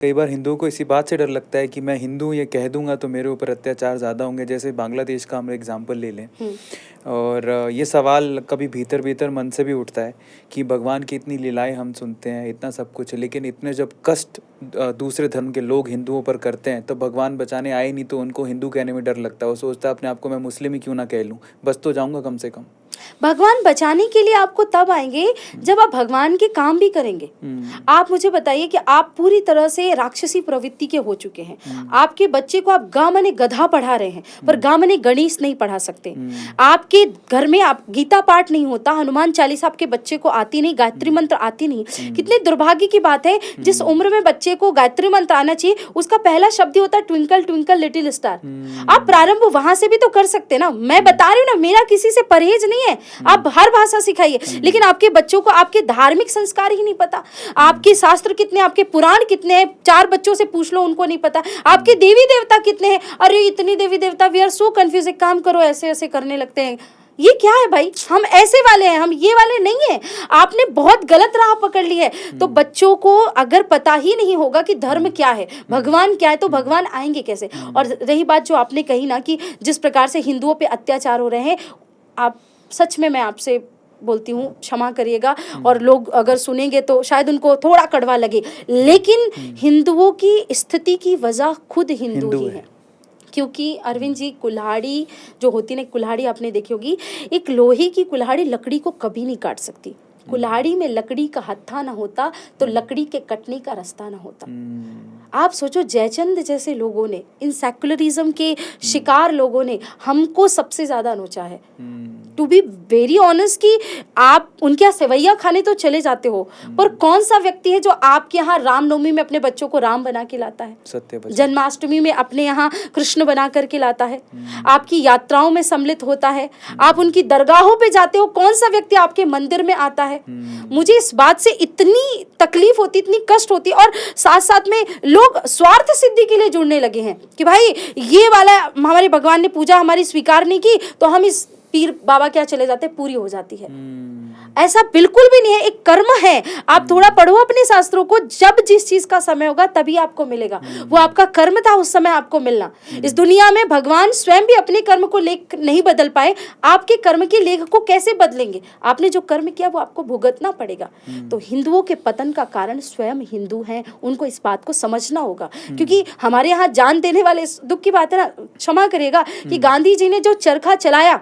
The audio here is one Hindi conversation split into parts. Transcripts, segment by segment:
कई बार हिंदुओं को इसी बात से डर लगता है कि मैं हिंदू हूँ, ये कह दूंगा तो मेरे ऊपर अत्याचार ज़्यादा होंगे। जैसे बांग्लादेश का हम एग्जांपल ले लें, और ये सवाल कभी भीतर भीतर मन से भी उठता है कि भगवान की इतनी लीलाएं हम सुनते हैं, इतना सब कुछ है, लेकिन इतने जब कष्ट दूसरे धर्म के लोग हिंदुओं पर करते हैं तो भगवान बचाने आए नहीं, तो उनको हिंदू कहने में डर लगता है। वो सोचता है अपने आप को मैं मुस्लिम ही क्यों ना कह लूँ, बच तो जाऊँगा कम से कम। भगवान बचाने के लिए आपको तब आएंगे जब आप भगवान के काम भी करेंगे। आप मुझे बताइए कि आप पूरी तरह से राक्षसी प्रवृत्ति के हो चुके हैं। आपके बच्चे को आप गा मने गधा पढ़ा रहे हैं, पर गा मने गणेश नहीं पढ़ा सकते। आपके घर में आप गीता पाठ नहीं होता, हनुमान चालीसा आपके बच्चे को आती नहीं, गायत्री मंत्र आती नहीं। कितने दुर्भाग्य की बात है, जिस उम्र में बच्चे को गायत्री मंत्र आना चाहिए उसका पहला शब्द होता है ट्विंकल ट्विंकल लिटिल स्टार। आप प्रारंभ वहां से भी तो कर सकते ना। मैं बता रही हूँ ना, मेरा किसी से परहेज नहीं है। आप हर भाषा सिखाइए, लेकिन आपके बच्चों को आपके धार्मिक संस्कार ही नहीं पता। आपके शास्त्र कितने, आपके पुराण कितने हैं, 4 बच्चों से पूछ लो, उनको नहीं पता। आपके देवी देवता कितने हैं, अरे इतनी देवी देवता, वी आर सो कंफ्यूज। एक काम करो, ऐसे ऐसे करने लगते हैं। ये क्या है भाई, हम ऐसे वाले हैं, हम ये वाले नहीं हैं। आपने बहुत गलत राह पकड़ ली है। तो बच्चों को अगर पता ही नहीं होगा कि धर्म क्या है, भगवान क्या है, तो भगवान आएंगे कैसे। और रही बात जो आपने कही ना कि जिस प्रकार से हिंदुओं पे अत्याचार हो रहे हैं, आप सच में, मैं आपसे बोलती हूँ, क्षमा करिएगा, और लोग अगर सुनेंगे तो शायद उनको थोड़ा कड़वा लगे, लेकिन हिंदुओं की स्थिति की वजह खुद हिंदू ही है। क्योंकि अरविंद जी, कुल्हाड़ी जो होती है ना, कुल्हाड़ी आपने देखी होगी, एक लोहे की कुल्हाड़ी लकड़ी को कभी नहीं काट सकती। कुल्हाड़ी में लकड़ी का हत्था ना होता तो लकड़ी के कटने का रास्ता ना होता। आप सोचो, जयचंद जैसे लोगों ने, इन सेकुलरिज्म के शिकार लोगों ने हमको सबसे ज्यादा नोचा है। टू बी वेरी ऑनेस्ट, कि आप उनके यहाँ सेवैया खाने तो चले जाते हो, पर कौन सा व्यक्ति है जो आपके यहाँ रामनवमी में अपने बच्चों को राम बना के लाता है, जन्माष्टमी में अपने यहाँ कृष्ण बना करके लाता है, आपकी यात्राओं में सम्मिलित होता है, आप उनकी दरगाहों पे जाते हो, कौन सा व्यक्ति आपके मंदिर में आता है। मुझे इस बात से इतनी तकलीफ होती, इतनी कष्ट होती, और साथ साथ में लोग स्वार्थ सिद्धि के लिए जुड़ने लगे हैं कि भाई ये वाला हमारे भगवान ने पूजा हमारी स्वीकार नहीं की तो हम इस पीर बाबा क्या चले जाते, पूरी हो जाती है। ऐसा बिल्कुल भी नहीं है, एक कर्म है। आप थोड़ा पढ़ो अपने शास्त्रों को, जब जिस चीज का समय होगा तभी आपको मिलेगा। वो आपका कर्म था उस समय आपको मिलना। इस दुनिया में भगवान स्वयं भी अपने कर्म को लेख नहीं बदल पाए, आपके कर्म के लेख को कैसे बदलेंगे। आपने जो कर्म किया वो आपको भुगतना पड़ेगा। तो हिंदुओं के पतन का कारण स्वयं हिंदू हैं, उनको इस बात को समझना होगा। क्योंकि हमारे यहाँ जान देने वाले, दुख की बात है ना, क्षमा करिएगा, कि गांधी जी ने जो चरखा चलाया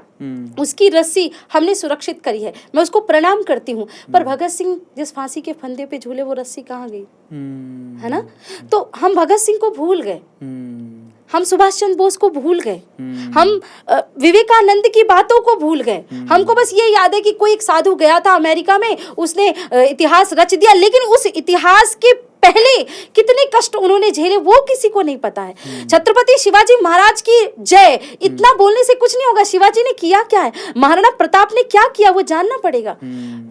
उसकी रस्सी हमने सुरक्षित करी है, मैं उसको प्रणाम करती हूँ। पर भगत सिंह जिस फांसी के फंदे पे झूले, वो रस्सी कहाँ गई, है ना। तो हम भगत सिंह को भूल गए, हम सुभाष चंद्र बोस को भूल गए, हम विवेकानंद की बातों को भूल गए। हमको बस ये याद है कि कोई एक साधु गया था अमेरिका में, उसने इतिहास रच दिया, लेकिन उस इतिहास के पहले कितने कष्ट उन्होंने झेले वो किसी को नहीं पता है। छत्रपति शिवाजी महाराज की जय, इतना बोलने से कुछ नहीं होगा। शिवाजी ने किया क्या है, महाराणा प्रताप ने क्या किया, वो जानना पड़ेगा।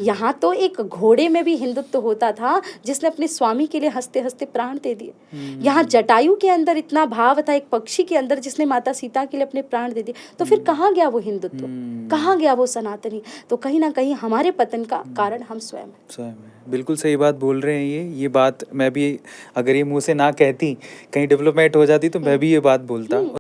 यहाँ तो एक घोड़े में भी हिंदुत्व होता था जिसने अपने स्वामी के लिए हंसते हंसते प्राण दे दिए। यहाँ जटायु के अंदर इतना भाव था, एक पक्षी के अंदर जिसने माता सीता के लिए अपने प्राण दे दिए। तो फिर कहाँ गया वो हिंदुत्व, कहाँ गया वो सनातनी। तो कहीं ना कहीं हमारे पतन का कारण हम स्वयं हैं। बिल्कुल सही बात बोल रहे हैं। ये बात मैं भी, अगर ये मुंह से ना कहती, कहीं डेवलपमेंट हो जाती, तो मैं भी ये बात बोलता।